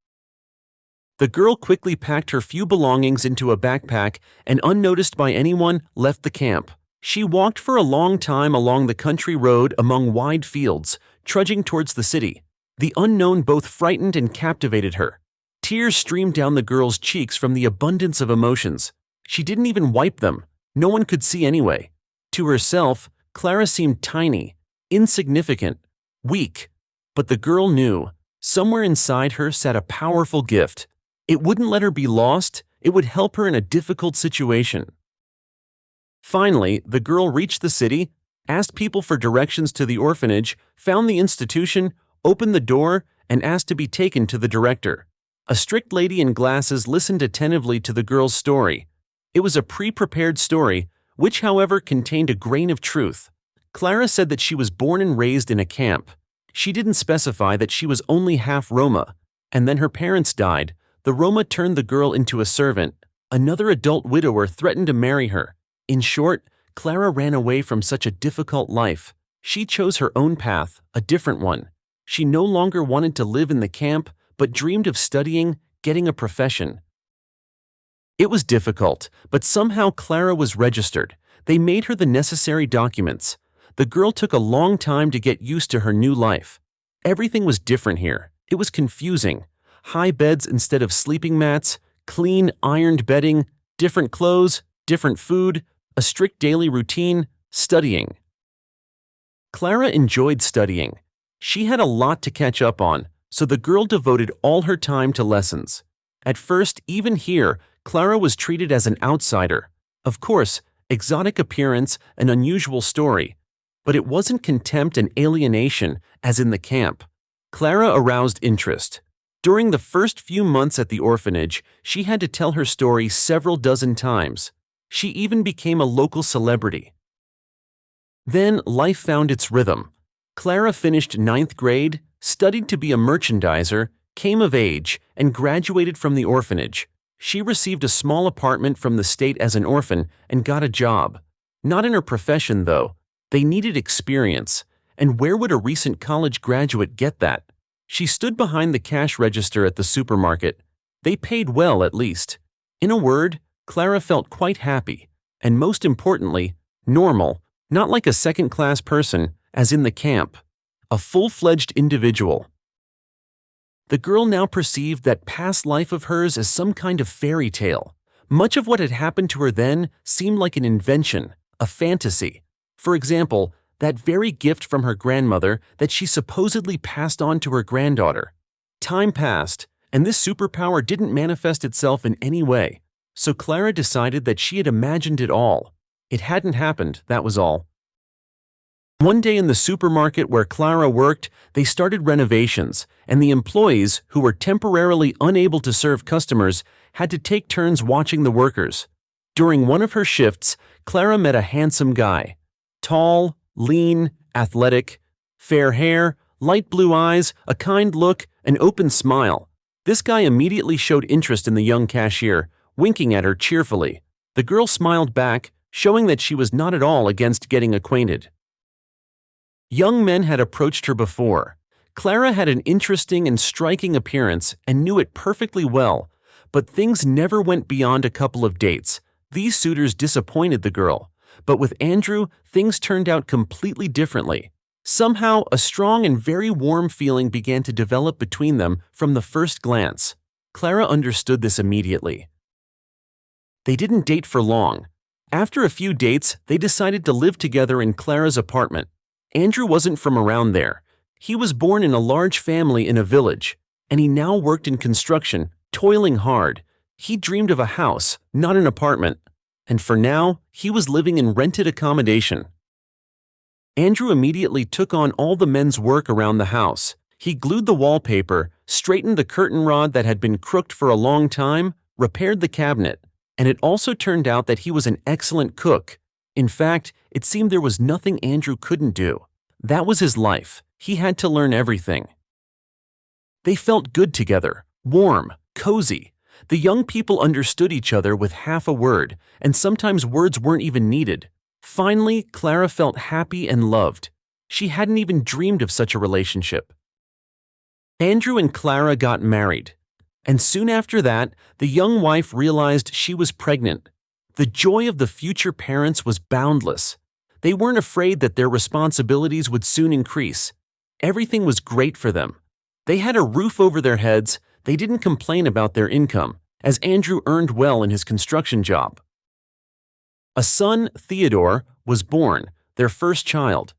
The girl quickly packed her few belongings into a backpack and, unnoticed by anyone, left the camp. She walked for a long time along the country road among wide fields, trudging towards the city. The unknown both frightened and captivated her. Tears streamed down the girl's cheeks from the abundance of emotions. She didn't even wipe them. No one could see anyway. To herself, Clara seemed tiny, insignificant, weak. But the girl knew, somewhere inside her sat a powerful gift. It wouldn't let her be lost, it would help her in a difficult situation. Finally, the girl reached the city, asked people for directions to the orphanage, found the institution, opened the door, and asked to be taken to the director. A strict lady in glasses listened attentively to the girl's story. It was a pre-prepared story, which, however, contained a grain of truth. Clara said that she was born and raised in a camp. She didn't specify that she was only half Roma. And then her parents died. The Roma turned the girl into a servant. Another adult widower threatened to marry her. In short, Clara ran away from such a difficult life. She chose her own path, a different one. She no longer wanted to live in the camp, but dreamed of studying, getting a profession. It was difficult, but somehow Clara was registered. They made her the necessary documents. The girl took a long time to get used to her new life. Everything was different here. It was confusing. High beds instead of sleeping mats, clean, ironed bedding, different clothes, different food, a strict daily routine, studying. Clara enjoyed studying. She had a lot to catch up on, so the girl devoted all her time to lessons. At first, even here, Clara was treated as an outsider. Of course, exotic appearance, an unusual story. But it wasn't contempt and alienation, as in the camp. Clara aroused interest. During the first few months at the orphanage, she had to tell her story several dozen times. She even became a local celebrity. Then life found its rhythm. Clara finished 9th grade, studied to be a merchandiser, came of age, and graduated from the orphanage. She received a small apartment from the state as an orphan and got a job. Not in her profession, though. They needed experience. And where would a recent college graduate get that? She stood behind the cash register at the supermarket. They paid well, at least. In a word, Clara felt quite happy, and most importantly, normal, not like a second-class person, as in the camp. A full-fledged individual. The girl now perceived that past life of hers as some kind of fairy tale. Much of what had happened to her then seemed like an invention, a fantasy. For example, that very gift from her grandmother that she supposedly passed on to her granddaughter. Time passed, and this superpower didn't manifest itself in any way, so Clara decided that she had imagined it all. It hadn't happened, that was all. One day in the supermarket where Clara worked, they started renovations, and the employees, who were temporarily unable to serve customers, had to take turns watching the workers. During one of her shifts, Clara met a handsome guy. Tall, lean, athletic, fair hair, light blue eyes, a kind look, an open smile. This guy immediately showed interest in the young cashier, winking at her cheerfully. The girl smiled back, showing that she was not at all against getting acquainted. Young men had approached her before. Clara had an interesting and striking appearance and knew it perfectly well, but things never went beyond a couple of dates. These suitors disappointed the girl, but with Andrew, things turned out completely differently. Somehow, a strong and very warm feeling began to develop between them from the first glance. Clara understood this immediately. They didn't date for long. After a few dates, they decided to live together in Clara's apartment. Andrew wasn't from around there. He was born in a large family in a village, and he now worked in construction, toiling hard. He dreamed of a house, not an apartment, and for now, he was living in rented accommodation. Andrew immediately took on all the men's work around the house. He glued the wallpaper, straightened the curtain rod that had been crooked for a long time, repaired the cabinet, and it also turned out that he was an excellent cook. In fact, it seemed there was nothing Andrew couldn't do. That was his life. He had to learn everything. They felt good together, warm, cozy. The young people understood each other with half a word, and sometimes words weren't even needed. Finally, Clara felt happy and loved. She hadn't even dreamed of such a relationship. Andrew and Clara got married, and soon after that, the young wife realized she was pregnant. The joy of the future parents was boundless. They weren't afraid that their responsibilities would soon increase. Everything was great for them. They had a roof over their heads. They didn't complain about their income, as Andrew earned well in his construction job. A son, Theodore, was born, their first child.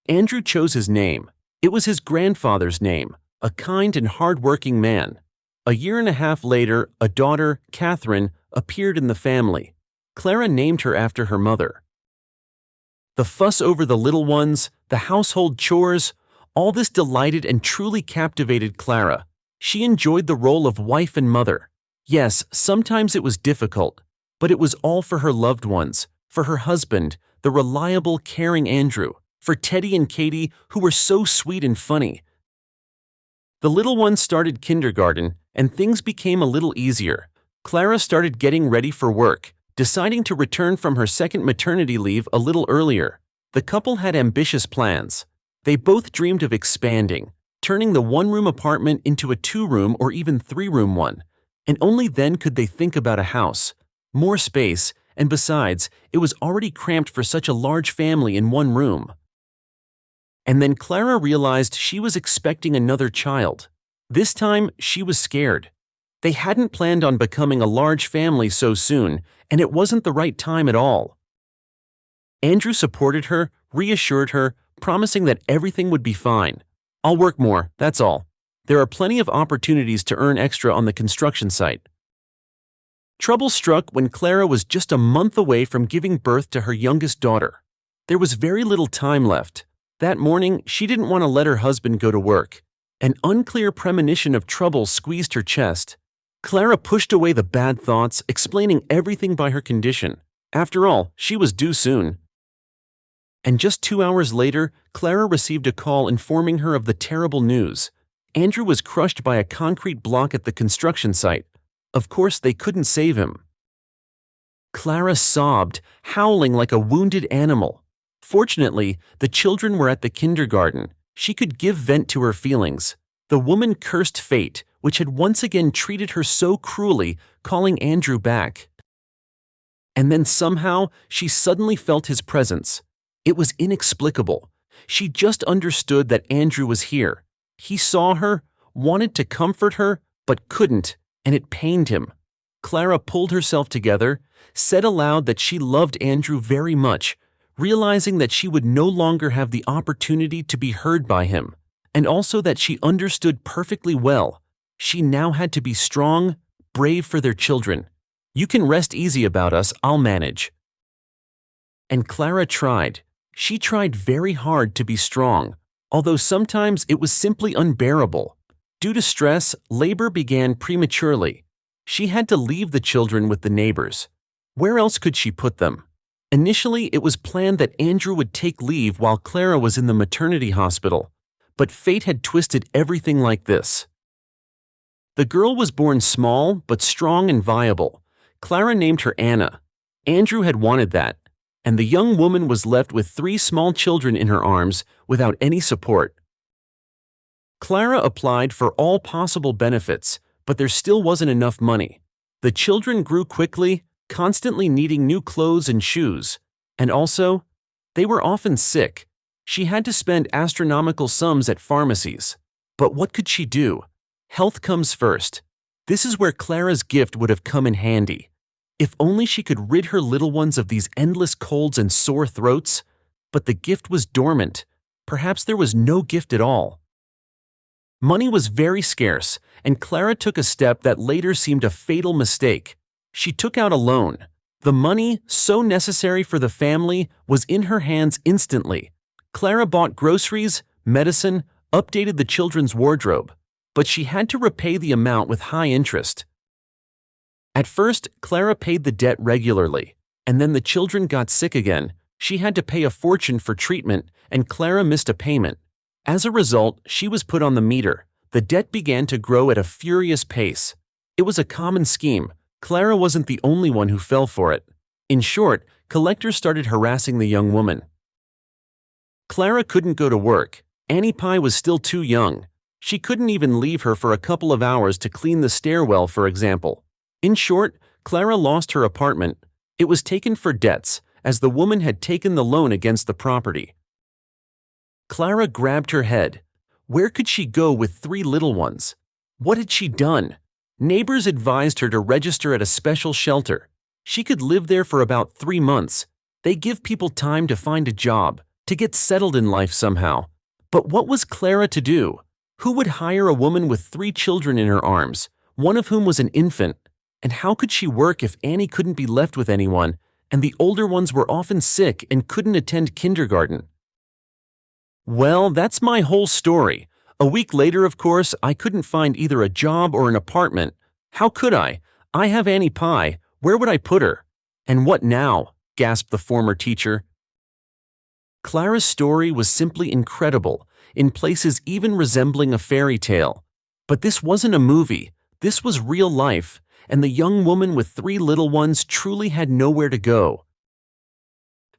Andrew chose his name. It was his grandfather's name, a kind and hard-working man. A year and a half later, a daughter, Catherine, appeared in the family. Clara named her after her mother. The fuss over the little ones, the household chores, all this delighted and truly captivated Clara. She enjoyed the role of wife and mother. Yes, sometimes it was difficult, but it was all for her loved ones, for her husband, the reliable, caring Andrew, for Teddy and Katie, who were so sweet and funny. The little ones started kindergarten, and things became a little easier. Clara started getting ready for work, deciding to return from her second maternity leave a little earlier. The couple had ambitious plans. They both dreamed of expanding, turning the one-room apartment into a two-room or even three-room one. And only then could they think about a house, more space, and besides, it was already cramped for such a large family in one room. And then Clara realized she was expecting another child. This time, she was scared. They hadn't planned on becoming a large family so soon, and it wasn't the right time at all. Andrew supported her, reassured her, promising that everything would be fine. "I'll work more, that's all. There are plenty of opportunities to earn extra on the construction site." Trouble struck when Clara was just a month away from giving birth to her youngest daughter. There was very little time left. That morning, she didn't want to let her husband go to work. An unclear premonition of trouble squeezed her chest. Clara pushed away the bad thoughts, explaining everything by her condition. After all, she was due soon. And just 2 hours later, Clara received a call informing her of the terrible news. Andrew was crushed by a concrete block at the construction site. Of course, they couldn't save him. Clara sobbed, howling like a wounded animal. Fortunately, the children were at the kindergarten. She could give vent to her feelings. The woman cursed fate, which had once again treated her so cruelly, calling Andrew back. And then somehow, she suddenly felt his presence. It was inexplicable. She just understood that Andrew was here. He saw her, wanted to comfort her, but couldn't, and it pained him. Clara pulled herself together, said aloud that she loved Andrew very much, realizing that she would no longer have the opportunity to be heard by him, and also that she understood perfectly well. She now had to be strong, brave for their children. "You can rest easy about us, I'll manage." And Clara tried. She tried very hard to be strong, although sometimes it was simply unbearable. Due to stress, labor began prematurely. She had to leave the children with the neighbors. Where else could she put them? Initially, it was planned that Andrew would take leave while Clara was in the maternity hospital, but fate had twisted everything like this. The girl was born small but strong and viable. Clara named her Anna. Andrew had wanted that, and the young woman was left with 3 small children in her arms without any support. Clara applied for all possible benefits, but there still wasn't enough money. The children grew quickly, constantly needing new clothes and shoes, and also, they were often sick. She had to spend astronomical sums at pharmacies. But what could she do? Health comes first. This is where Clara's gift would have come in handy. If only she could rid her little ones of these endless colds and sore throats. But the gift was dormant. Perhaps there was no gift at all. Money was very scarce, and Clara took a step that later seemed a fatal mistake. She took out a loan. The money, so necessary for the family, was in her hands instantly. Clara bought groceries, medicine, updated the children's wardrobe, but she had to repay the amount with high interest. At first, Clara paid the debt regularly, and then the children got sick again. She had to pay a fortune for treatment, and Clara missed a payment. As a result, she was put on the meter. The debt began to grow at a furious pace. It was a common scheme. Clara wasn't the only one who fell for it. In short, collectors started harassing the young woman. Clara couldn't go to work. Annie Pie was still too young. She couldn't even leave her for a couple of hours to clean the stairwell, for example. In short, Clara lost her apartment. It was taken for debts, as the woman had taken the loan against the property. Clara grabbed her head. Where could she go with 3 little ones? What had she done? Neighbors advised her to register at a special shelter. She could live there for about 3 months. They give people time to find a job, to get settled in life somehow. But what was Clara to do? Who would hire a woman with 3 children in her arms, one of whom was an infant? And how could she work if Annie couldn't be left with anyone, and the older ones were often sick and couldn't attend kindergarten? Well, that's my whole story. A week later, of course, I couldn't find either a job or an apartment. How could I? I have Annie Pie. Where would I put her? And what now? Gasped the former teacher. Clara's story was simply incredible, in places even resembling a fairy tale. But this wasn't a movie. This was real life, and the young woman with 3 little ones truly had nowhere to go.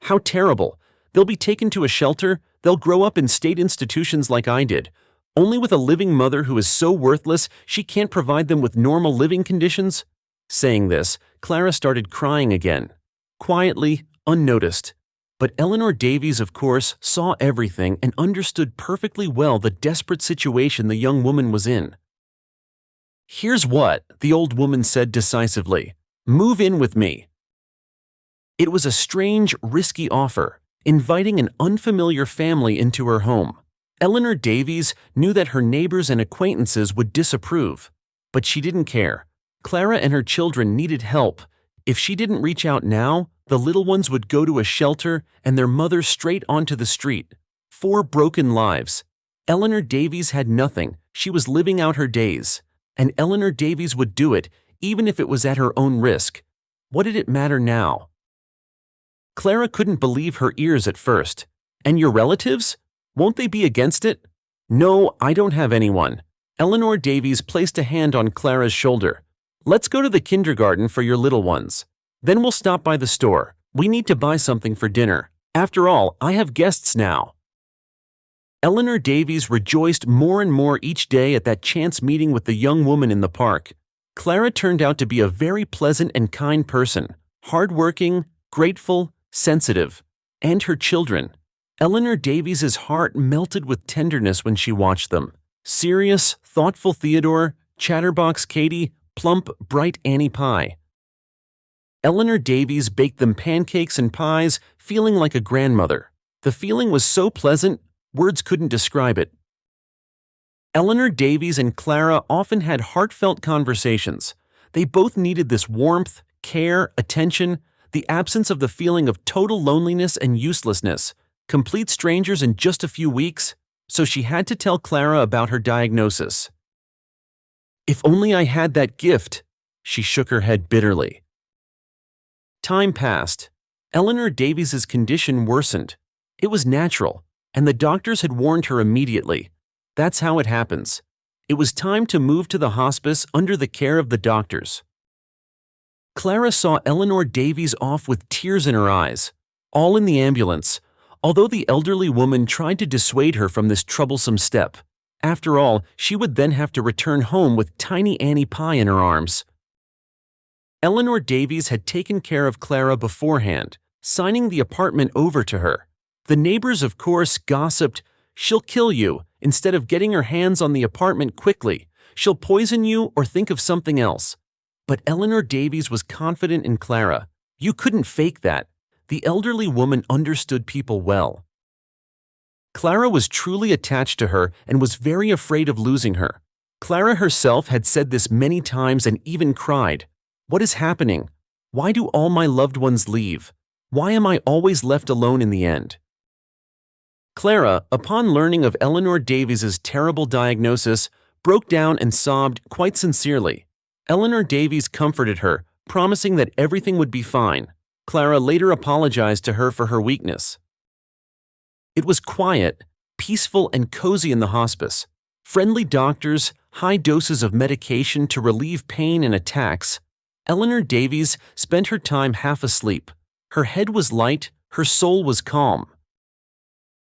How terrible. They'll be taken to a shelter. They'll grow up in state institutions like I did, only with a living mother who is so worthless she can't provide them with normal living conditions. Saying this, Clara started crying again, quietly, unnoticed. But Eleanor Davies, of course, saw everything and understood perfectly well the desperate situation the young woman was in. "Here's what," the old woman said decisively. "Move in with me." It was a strange, risky offer, inviting an unfamiliar family into her home. Eleanor Davies knew that her neighbors and acquaintances would disapprove, but she didn't care. Clara and her children needed help. If she didn't reach out now, the little ones would go to a shelter and their mother straight onto the street. 4 broken lives. Eleanor Davies had nothing. She was living out her days. And Eleanor Davies would do it, even if it was at her own risk. What did it matter now? Clara couldn't believe her ears at first. "And your relatives? Won't they be against it?" "No, I don't have anyone." Eleanor Davies placed a hand on Clara's shoulder. "Let's go to the kindergarten for your little ones. Then we'll stop by the store. We need to buy something for dinner." After all, I have guests now." Eleanor Davies rejoiced more and more each day at that chance meeting with the young woman in the park. Clara turned out to be a very pleasant and kind person, hardworking, grateful, sensitive. And her children. Eleanor Davies's heart melted with tenderness when she watched them. Serious, thoughtful Theodore, chatterbox Katie, plump, bright Annie Pie. Eleanor Davies baked them pancakes and pies, feeling like a grandmother. The feeling was so pleasant, words couldn't describe it. Eleanor Davies and Clara often had heartfelt conversations. They both needed this warmth, care, attention, the absence of the feeling of total loneliness and uselessness, complete strangers in just a few weeks, so she had to tell Clara about her diagnosis. "If only I had that gift," she shook her head bitterly. Time passed. Eleanor Davies's condition worsened. It was natural, and the doctors had warned her immediately. That's how it happens. It was time to move to the hospice under the care of the doctors. Clara saw Eleanor Davies off with tears in her eyes, all in the ambulance, although the elderly woman tried to dissuade her from this troublesome step. After all, she would then have to return home with tiny Annie Pie in her arms. Eleanor Davies had taken care of Clara beforehand, signing the apartment over to her. The neighbors, of course, gossiped, "She'll kill you," instead of getting her hands on the apartment quickly. "She'll poison you or think of something else." But Eleanor Davies was confident in Clara. You couldn't fake that. The elderly woman understood people well. Clara was truly attached to her and was very afraid of losing her. Clara herself had said this many times and even cried, "What is happening? Why do all my loved ones leave? Why am I always left alone in the end?" Clara, upon learning of Eleanor Davies's terrible diagnosis, broke down and sobbed quite sincerely. Eleanor Davies comforted her, promising that everything would be fine. Clara later apologized to her for her weakness. It was quiet, peaceful, and cozy in the hospice. Friendly doctors, high doses of medication to relieve pain and attacks. Eleanor Davies spent her time half asleep. Her head was light, her soul was calm.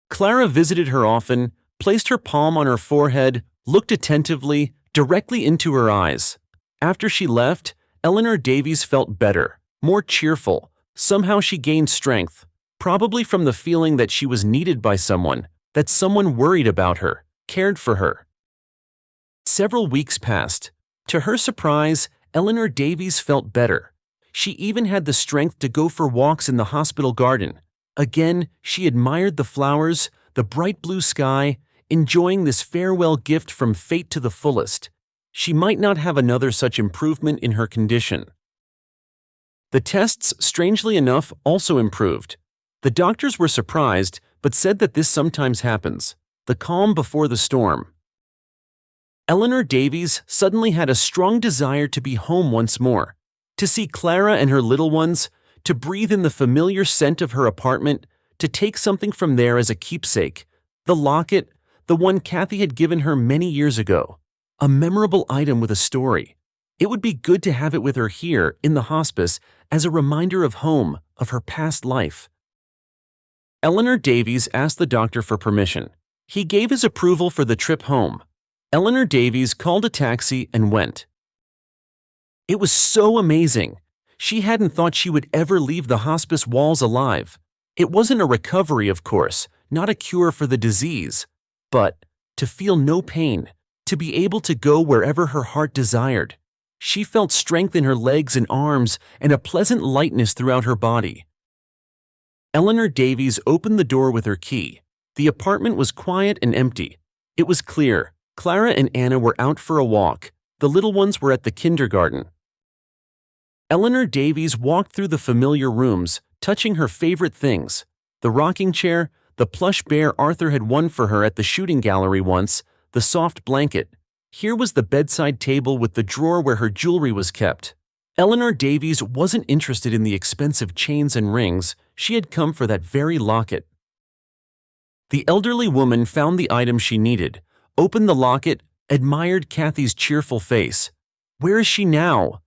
Clara visited her often, placed her palm on her forehead, looked attentively, directly into her eyes. After she left, Eleanor Davies felt better, more cheerful. Somehow she gained strength, probably from the feeling that she was needed by someone, that someone worried about her, cared for her. Several weeks passed. To her surprise, Eleanor Davies felt better. She even had the strength to go for walks in the hospital garden. Again, she admired the flowers, the bright blue sky, enjoying this farewell gift from fate to the fullest. She might not have another such improvement in her condition. The tests, strangely enough, also improved. The doctors were surprised, but said that this sometimes happens, the calm before the storm. Eleanor Davies suddenly had a strong desire to be home once more, to see Clara and her little ones, to breathe in the familiar scent of her apartment, to take something from there as a keepsake, the locket, the one Kathy had given her many years ago, a memorable item with a story. It would be good to have it with her here, in the hospice, as a reminder of home, of her past life. Eleanor Davies asked the doctor for permission. He gave his approval for the trip home. Eleanor Davies called a taxi and went. It was so amazing. She hadn't thought she would ever leave the hospice walls alive. It wasn't a recovery, of course, not a cure for the disease, but to feel no pain, to be able to go wherever her heart desired. She felt strength in her legs and arms and a pleasant lightness throughout her body. Eleanor Davies opened the door with her key. The apartment was quiet and empty. It was clear. Clara and Anna were out for a walk. The little ones were at the kindergarten. Eleanor Davies walked through the familiar rooms, touching her favorite things. The rocking chair, the plush bear Arthur had won for her at the shooting gallery once, the soft blanket. Here was the bedside table with the drawer where her jewelry was kept. Eleanor Davies wasn't interested in the expensive chains and rings. She had come for that very locket. The elderly woman found the item she needed, opened the locket, admired Kathy's cheerful face. Where is she now?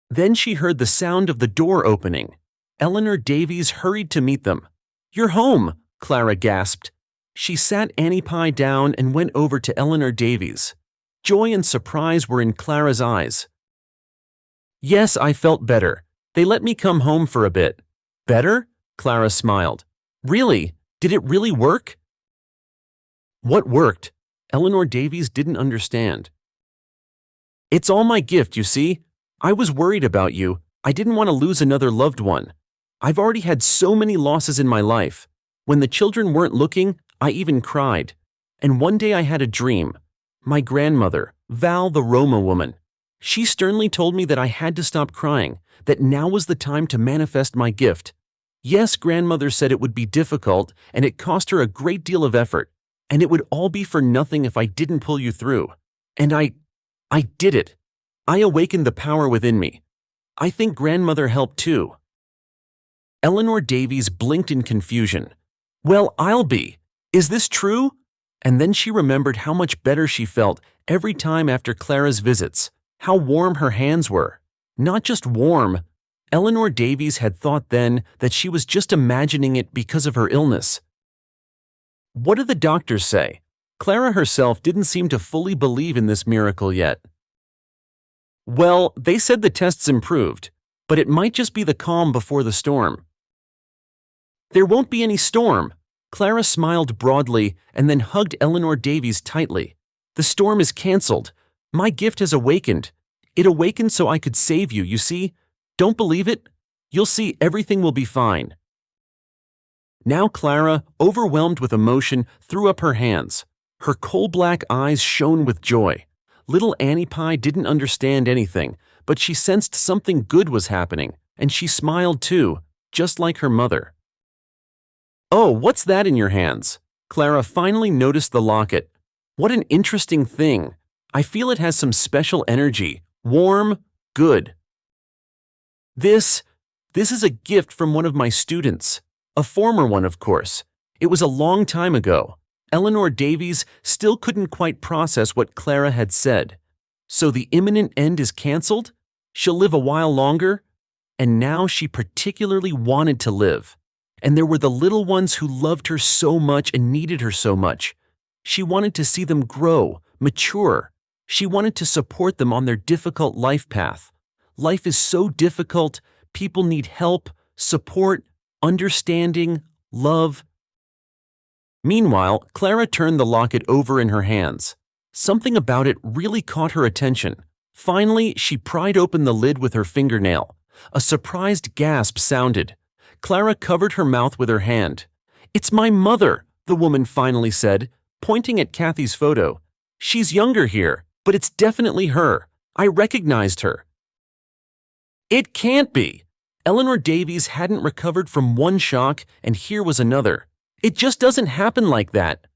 Then she heard the sound of the door opening. Eleanor Davies hurried to meet them. "You're home," Clara gasped. She sat Annie Pie down and went over to Eleanor Davies. Joy and surprise were in Clara's eyes. "Yes, I felt better. They let me come home for a bit." "Better?" Clara smiled. "Really? Did it really work?" "What worked?" Eleanor Davies didn't understand. "It's all my gift, you see. I was worried about you. I didn't want to lose another loved one. I've already had so many losses in my life. When the children weren't looking, I even cried. And one day I had a dream. My grandmother, Val the Roma woman, she sternly told me that I had to stop crying, that now was the time to manifest my gift. Yes, grandmother said it would be difficult, and it cost her a great deal of effort, and it would all be for nothing if I didn't pull you through. And I did it. I awakened the power within me. I think grandmother helped too." Eleanor Davies blinked in confusion. "Well, I'll be. Is this true?" And then she remembered how much better she felt every time after Clara's visits, how warm her hands were. Not just warm. Eleanor Davies had thought then that she was just imagining it because of her illness. "What do the doctors say?" Clara herself didn't seem to fully believe in this miracle yet. "Well, they said the tests improved, but it might just be the calm before the storm." "There won't be any storm." Clara smiled broadly and then hugged Eleanor Davies tightly. "The storm is canceled. My gift has awakened. It awakened so I could save you, you see? Don't believe it? You'll see everything will be fine." Now Clara, overwhelmed with emotion, threw up her hands. Her coal-black eyes shone with joy. Little Annie Pie didn't understand anything, but she sensed something good was happening, and she smiled too, just like her mother. "Oh, what's that in your hands?" Clara finally noticed the locket. "What an interesting thing. I feel it has some special energy. Warm, good." This is a gift from one of my students. A former one, of course. It was a long time ago. Eleanor Davies still couldn't quite process what Clara had said. So the imminent end is canceled? She'll live a while longer? And now she particularly wanted to live. And there were the little ones who loved her so much and needed her so much. She wanted to see them grow, mature. She wanted to support them on their difficult life path. Life is so difficult, people need help, support, understanding, love. Meanwhile, Clara turned the locket over in her hands. Something about it really caught her attention. Finally, she pried open the lid with her fingernail. A surprised gasp sounded. Clara covered her mouth with her hand. "It's my mother," the woman finally said, pointing at Kathy's photo. "She's younger here, but it's definitely her. I recognized her." "It can't be." Eleanor Davies hadn't recovered from one shock, and here was another. "It just doesn't happen like that."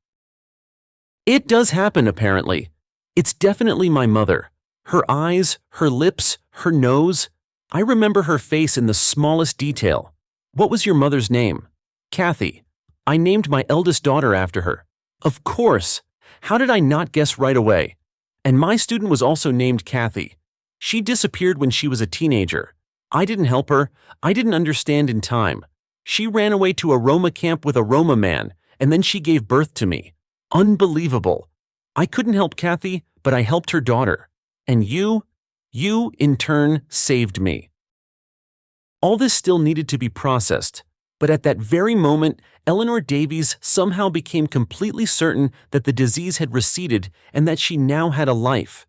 "It does happen, apparently. It's definitely my mother. Her eyes, her lips, her nose. I remember her face in the smallest detail. What was your mother's name?" "Kathy. I named my eldest daughter after her." "Of course. How did I not guess right away? And my student was also named Kathy. She disappeared when she was a teenager. I didn't help her. I didn't understand in time. She ran away to a Roma camp with a Roma man, and then she gave birth to me. Unbelievable. I couldn't help Kathy, but I helped her daughter. And you, in turn, saved me." All this still needed to be processed, but at that very moment, Eleanor Davies somehow became completely certain that the disease had receded and that she now had a life.